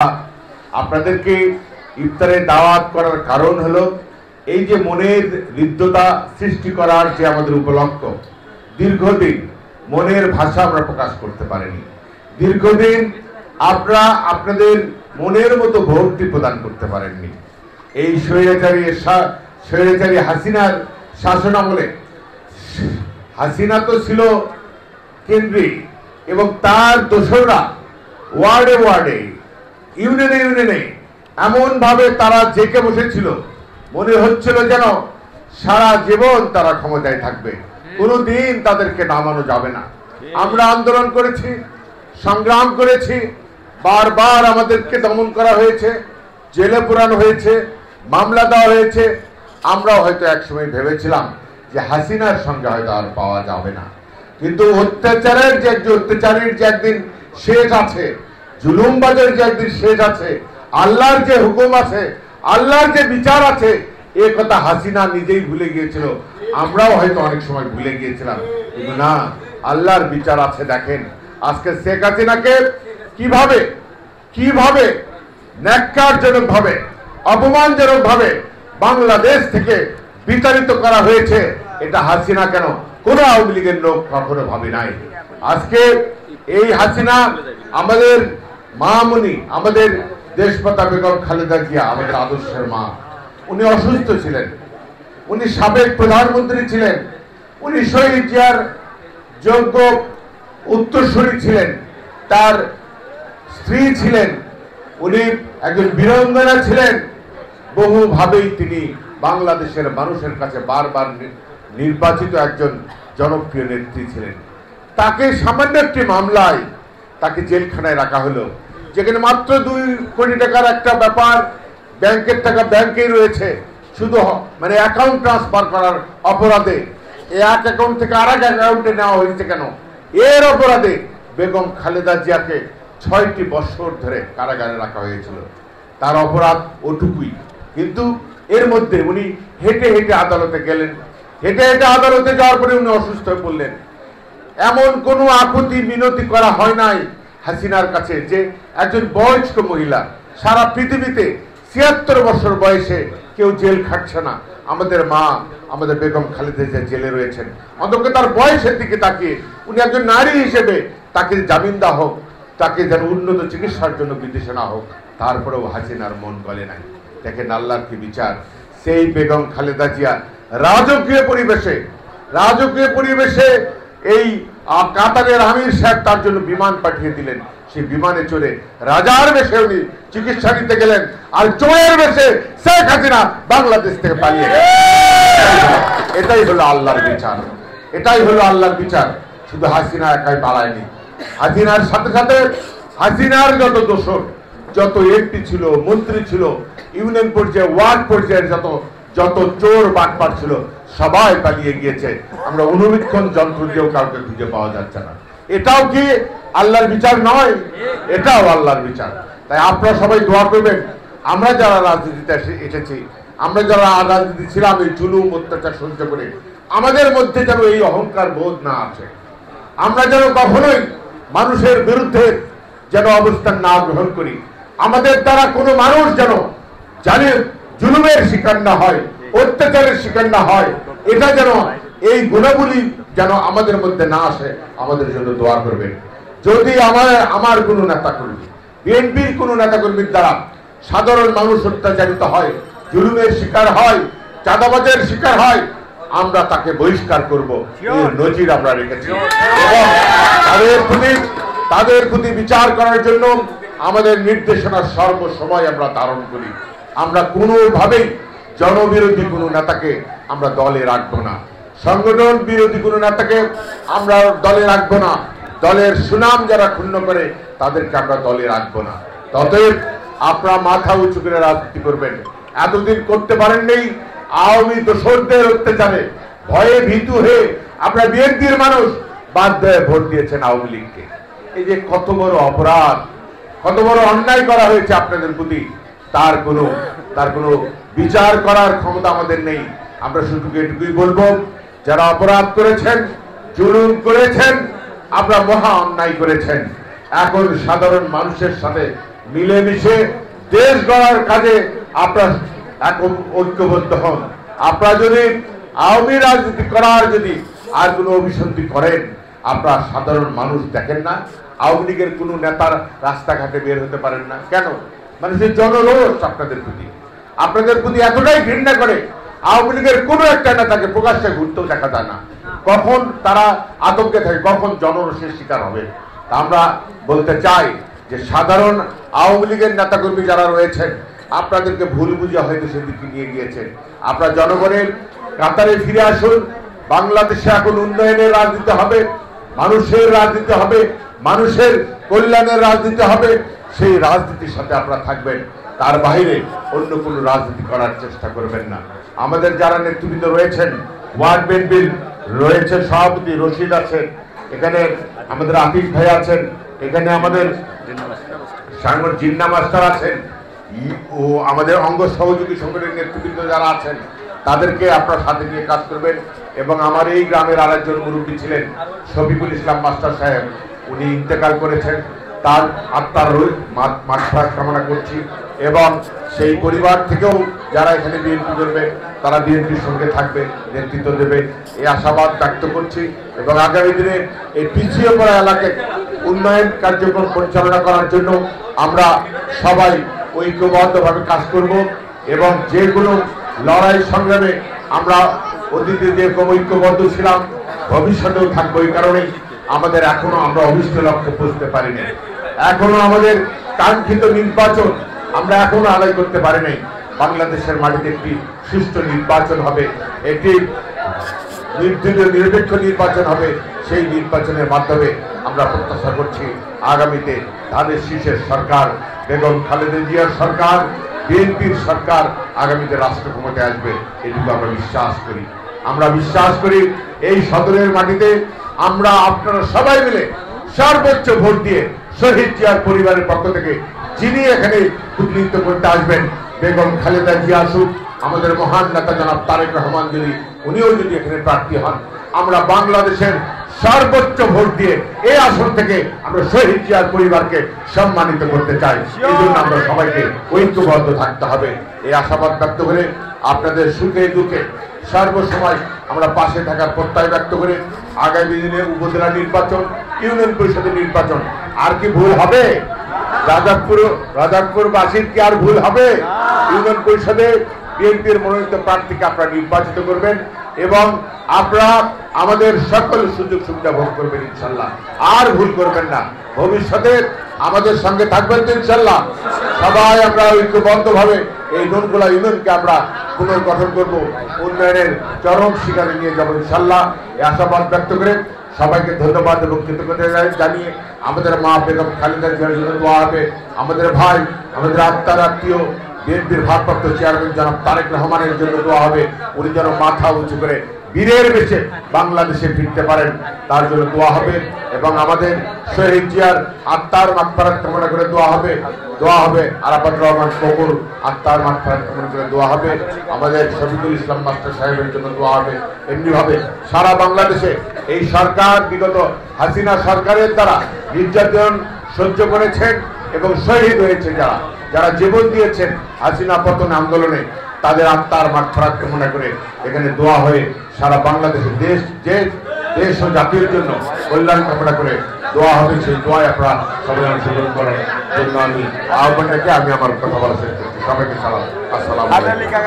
আপনাদেরকে ইফতারে দাওয়াত করার কারণ হলো এই যে মনের হৃদ্যতা সৃষ্টি করার যে আমাদের উপলক্ষ। দীর্ঘদিন মনের ভাষা আমরা প্রকাশ করতে পারিনি, দীর্ঘদিন আপনারা আপনাদের মনের মতো ভক্তি প্রদান করতে পারেননি। এই স্বৈরাচারী হাসিনার শাসন আমলে হাসিনা তো ছিল কেন্দ্রিক এবং তার দোসররা ওয়ার্ডে ওয়ার্ডে ইউনিয়নে ইউনিয়নে এমন ভাবে তারা জেকে বসেছিল, মনে হচ্ছিল যেন সারা জীবন তারা ক্ষমতায় থাকবে, কোনোদিন তাদেরকে নামানো যাবে না। আমরা আন্দোলন করেছি, সংগ্রাম করেছি, বারবার আমাদেরকে দমন করা হয়েছে, জেলে পুরানো হয়েছে, মামলা দেওয়া হয়েছে। আমরাও হয়তো একসময় ভেবেছিলাম যে হাসিনার সঙ্গে হয়তো আর পাওয়া যাবে না, কিন্তু অত্যাচারের যে অত্যাচারীর যে একদিন শেষ আছে, জুলুমবাজের যে একদিন শেষ আছে, আল্লাহর যে হুকুম আছে, আল্লাহর যে বিচার আছে, এ কথা হাসিনা নিজেই ভুলে গিয়েছিল, আমরাও হয়তো অনেক সময় ভুলে গিয়েছিলাম। কিন্তু না, আল্লাহর বিচার আছে। দেখেন আজকে শেখ হাসিনাকে কিভাবে কিভাবে ন্যাক্কারজনক ভাবে, অপমানজনক ভাবে বাংলাদেশ থেকে বিতাড়িত করা হয়েছে। এটা হাসিনা কেন, কোন আওয়ামী লীগের লোক কখনো ভাবে নাই। আজকে এই হাসিনা আমাদের মামনি, আমাদের দেশমাতা বেগম খালেদা জিয়া, আমাদের আদর্শের মা, উনি অসুস্থ ছিলেন, উনি সাবেক প্রধানমন্ত্রী ছিলেন, উনি শহীদ জিয়ার যোগ্য উত্তরসূরি ছিলেন, তার স্ত্রী ছিলেন, উনি একজন বীরাঙ্গনা ছিলেন। বহুভাবেই তিনি বাংলাদেশের মানুষের কাছে বারবার নির্বাচিত একজন জনপ্রিয় নেত্রী ছিলেন। তাকে সামান্য একটি মামলায় তাকে জেলখানায় রাখা হলো, যেখানে মাত্র 2 কোটি টাকার একটা ব্যাপার, ব্যাংকের টাকা ব্যাংকেই রয়েছে, শুধু মানে অ্যাকাউন্ট ট্রান্সফার করার অপরাধে এক অ্যাকাউন্ট থেকে আরেক অ্যাকাউন্টে নেওয়া হয়েছে কেন, এর অপরাধে বেগম খালেদা জিয়াকে 6টি বছর ধরে কারাগারে রাখা হয়েছিল। তার অপরাধ ওটুকুই, কিন্তু এর মধ্যে উনি হেঁটে হেঁটে আদালতে গেলেন, হেঁটে হেঁটে আদালতে যাওয়ার পরে উনি অসুস্থ হয়ে পড়লেন। এমন কোনো আকুতি মিনতি করা হয় নাই হাসিনার কাছে যে একজন বয়স্ক মহিলা, সারা পৃথিবীতে 76 বছর বয়সে কেউ জেল খাটছে না, আমাদের মা, আমাদের বেগম খালেদা জিয়া জেলে রয়েছেন। অন্তত তার বয়সের দিকে তাকিয়ে উনি একজন নারী হিসেবে তাকে জামিন দেওয়া হোক, তাকে যেন উন্নত চিকিৎসার জন্য বিদেশে না হোক, তারপরেও হাসিনার মন গলে নাই। দেখেন আল্লাহর কি বিচার। সেই বেগম খালেদা জিয়া রাজকীয় পরিবেশে এই কাতারের আমির সাহেব তার জন্য বিমান পাঠিয়ে দিলেন। সেই বিমানে চড়ে রাজার বেশে উনি চিকিৎসা নিতে গেলেন, আর চোরের বেশে শেখ হাসিনা বাংলাদেশ থেকে পালিয়ে গেলেন। এটাই হলো আল্লাহর বিচার, এটাই হলো আল্লাহর বিচার। শুধু হাসিনা একাই পালায়নি, হাসিনার সাথে সাথে হাসিনার যত দোসর, যত এমপি ছিল, মন্ত্রী ছিল, ইউনিয়ন পর্যায়ে ওয়ার্ড পর্যায়ের যত চোর বাটপার ছিল, সবাই পালিয়ে গিয়েছে। আমরা অনুবীক্ষণ যন্ত্র দিয়েও কাউকে খুঁজে পাওয়া যাচ্ছে না। এটাও কি আল্লাহর বিচার নয়? এটাও আল্লাহর বিচার। তাই আপনারা সবাই দোয়া করবেন, আমরা যারা রাজনীতিতে এসেছি, আমরা যারা রাজনীতি ছিলাম এই জুলুম অত্যাচার সহ্য করে, আমাদের মধ্যে যেন এই অহংকার বোধ না আসে, আমরা যেন কখনোই মানুষের বিরুদ্ধে যেন অবস্থান না গ্রহণ করি, আমাদের দ্বারা কোনো মানুষ যেন জানে জুলুমের শিকার না হয়, অত্যাচারের শিকার না হয়, এটা যেন এই গুণাবলী যেন আমাদের মধ্যে না আসে, আমাদের জন্য দোয়া করবেন। যদি আমার কোনো নেতাকর্মী, বিএনপির কোনো নেতাকর্মীর দ্বারা সাধারণ মানুষ অত্যাচারিত হয়, জুলুমের শিকার হয়, চাঁদাবাজের শিকার হয়, আমরা তাকে বহিষ্কার করব, এর নজির আমরা রেখেছি। এবং তাদের প্রতি বিচার করার জন্য আমাদের নির্দেশনা সর্বসময় আমরা ধারণ করি। আমরা কোনোভাবেই জনবিরোধী কোনো নেতাকে আমরা দলে রাখবো না, সংগঠন বিরোধী কোনো নেতাকে আমরা দলে রাখবো না, দলের সুনাম যারা ক্ষুণ্ণ করে তাদেরকে আমরা দলে রাখবো না। অতএব আপনারা মাথা উঁচু করে রাজনীতি করবেন। এতদিন করতে পারেননি, আওয়ামী দোসরদের অত্যাচারে ভয়ে ভীতু হয়ে আপনারা বিএনপির মানুষ বাধ্য হয়ে ভোট দিয়েছেন আওয়ামী লীগকে। এই যে কত বড় অপরাধ, কত বড় অন্যায় করা হয়েছে আপনাদের প্রতি, তার কোনো বিচার করার ক্ষমতা আমাদের নেই। আমরা শুধু এটুকুই বলবো, যারা অপরাধ করেছেন, জুলুম করেছেন, আপনারা মহা অন্যায় করেছেন, এখন সাধারণ মানুষের সাথে মিলেমিশে দেশ গড়ার কাজে আপনারা ঐক্যবদ্ধ হন। আপনারা যদি আওয়ামী রাজনীতি করার যদি আর কোনো অভিসন্ধি করেন, আপনারা সাধারণ মানুষ দেখেন না, আওয়ামী লীগের কোনো নেতার রাস্তাঘাটে বের হতে পারেন না কেন? মানুষের জনরোষ আপনাদের প্রতি এতটাই ঘৃণা করে আওয়ামী লীগের কোনো একটা নেতাকে প্রকাশ্যে ঘুরতেও দেখা যায় না। কখন তারা আতঙ্কে থাকে, কখন জনরোষের শিকার হবে। তা আমরা বলতে চাই যে সাধারণ আওয়ামী লীগের নেতাকর্মী যারা রয়েছেন, আপনাদেরকে ভুল বুঝে হয়তো সেদিকে নিয়ে গিয়েছেন। আপনারা জনগণের কাতারে ফিরে আসুন। বাংলাদেশে এখন উন্নয়নের রাজনীতি হবে, মানুষের রাজনীতি হবে, মানুষের কল্যাণের রাজনীতি হবে। সেই রাজনীতির সাথে আপনারা থাকবেন, তার বাইরে অন্য কোনো রাজনীতি করার চেষ্টা করবেন না। আমাদের যারা নেতৃবৃন্দ রয়েছেন, ওয়ার্ড বিএনপির রয়েছেন সভাপতি রশিদ আছেন, এখানে আমাদের আতিক ভাই আছেন, এখানে আমাদের জিন্না মাস্টার আছেন, ও আমাদের অঙ্গ সহযোগী সংগঠনের নেতৃবৃন্দ যারা আছেন, তাদেরকে আপনার সাথে নিয়ে কাজ করবেন। এবং আমার এই গ্রামের আরেকজন মুরব্বী ছিলেন শফিকুল ইসলাম মাস্টার সাহেব, উনি ইন্তেকাল করেছেন, তার আত্মার মাগফিরাত কামনা করছি। এবং সেই পরিবার থেকেও যারা এখানে বিএনপি করবে, তারা বিএনপির সঙ্গে থাকবে, নেতৃত্ব দেবে, এই আশাবাদ ব্যক্ত করছি। এবং আগামী দিনে এই পিছিয়ে পড়া এলাকায় উন্নয়ন কার্যক্রম পরিচালনা করার জন্য আমরা সবাই ঐক্যবদ্ধভাবে কাজ করব। এবং যে কোনো লড়াই সংগ্রামে আমরা অতীতে যেরকম ঐক্যবদ্ধ ছিলাম, ভবিষ্যতেও থাকবো। এই কারণেই আমাদের এখনো আমরা অভিষ্ট লক্ষ্যে পৌঁছতে পারিনি, এখনো আমাদের কাঙ্ক্ষিত নির্বাচন আমরা এখনো আদায় করতে পারি নাই। বাংলাদেশের মাটিতে একটি সুষ্ঠু নির্বাচন হবে, একটি নিরপেক্ষ নির্বাচন হবে। সেই নির্বাচনের মাধ্যমে আমরা প্রত্যাশা করছি আগামীতে ধানের শীষের সরকার, বেগম খালেদা জিয়ার সরকার, বিএনপির সরকার আগামীতে রাষ্ট্র ক্ষমতায় আসবে। এটুকু আমরা বিশ্বাস করি। আমরা বিশ্বাস করি এই সদরের মাটিতে আমরা আপনারা সবাই মিলে সর্বোচ্চ ভোট দিয়ে শহীদ জিয়ার পরিবারের পক্ষ থেকে যিনি এখানে প্রতিনিধিত্ব করতে আসবেন, বেগম খালেদা জিয়া আসুক, আমাদের মহান নেতা জনাব তারেক রহমান উনিও যদি এখানে প্রার্থী হন, আমরা বাংলাদেশের সর্বোচ্চ ভোট দিয়ে এই আসন থেকে আমরা শহীদ জিয়ার পরিবারকে সম্মানিত করতে চাই। এই জন্য আমরা সবাইকে ঐক্যবদ্ধ থাকতে হবে। এই আশাবাদ ব্যক্ত করে আপনাদের সুখে দুঃখে সর্বসময় আমরা পাশে থাকার প্রত্যয় ব্যক্ত করে আগামী দিনে উপজেলা নির্বাচন, ইউনিয়ন পরিষদের নির্বাচন, আর কি ভুল হবে? রাজাপুরবাসীর কি আর ভুল হবে? ইউনিয়ন পরিষদে বিএনপির মনোনীত প্রার্থীকে আপনারা নির্বাচিত করবেন এবং আপনারা আমাদের সকল সুযোগ সুবিধা ভোগ করবেন ইনশাল্লাহ। আর ভুল করবেন না। ভবিষ্যতে আমাদের সঙ্গে থাকবেন তো ইনশাল্লাহ। সবাই আমরা ঐক্যবদ্ধভাবে এই নুনগোলা ইউনিয়নকে আমরা পুনর্গঠন করব, উন্নয়নের চরম শিকারে নিয়ে যাবো ইনশাল্লাহ। এই আশাবাদ ব্যক্ত করে সবাইকে ধন্যবাদ এবং কৃতজ্ঞতা জানিয়ে আমাদের মা বেগম খালেদা জিয়ার জন্য দোয়া হবে, আমাদের ভাই, আমাদের আত্মার আত্মীয় বিএনপির ভারপ্রাপ্ত চেয়ারম্যান জনাব তারেক রহমানের জন্য দোয়া হবে, উনি যেন মাথা উঁচু করে বীরের বেশে বাংলাদেশে ফিরতে পারেন, তার জন্য দোয়া হবে। এবং আমাদের শহীদ জিয়ার আত্মার মাগফিরাত কামনা করে দোয়া হবে। আরাফাত রহমান কবুর আত্মার মাগফিরাত কামনা করে দোয়া হবে। আমাদের শফিকুল ইসলাম মাস্টার সাহেবের জন্য দোয়া হবে। এমনিভাবে সারা বাংলাদেশে এই সরকার বিগত হাসিনা সরকারের দ্বারা নির্যাতন সহ্য করেছেন এবং শহীদ হয়েছে যারা জীবন দিয়েছেন হাসিনা পতন আন্দোলনে, তাদের আত্মার মাগফিরাত কামনা করে এখানে দোয়া হয়ে সারা বাংলাদেশের দেশ ও জাতির জন্য কল্যাণ কামনা করে দোয়া হবে। সেই দোয়ায় আপনারা সবাই অংশগ্রহণ করার জন্য আমি আহ্বান রেখে আমি আমার কথা বলা শেষ করছি। সবাইকে সালাম, আসসালামু আলাইকুম।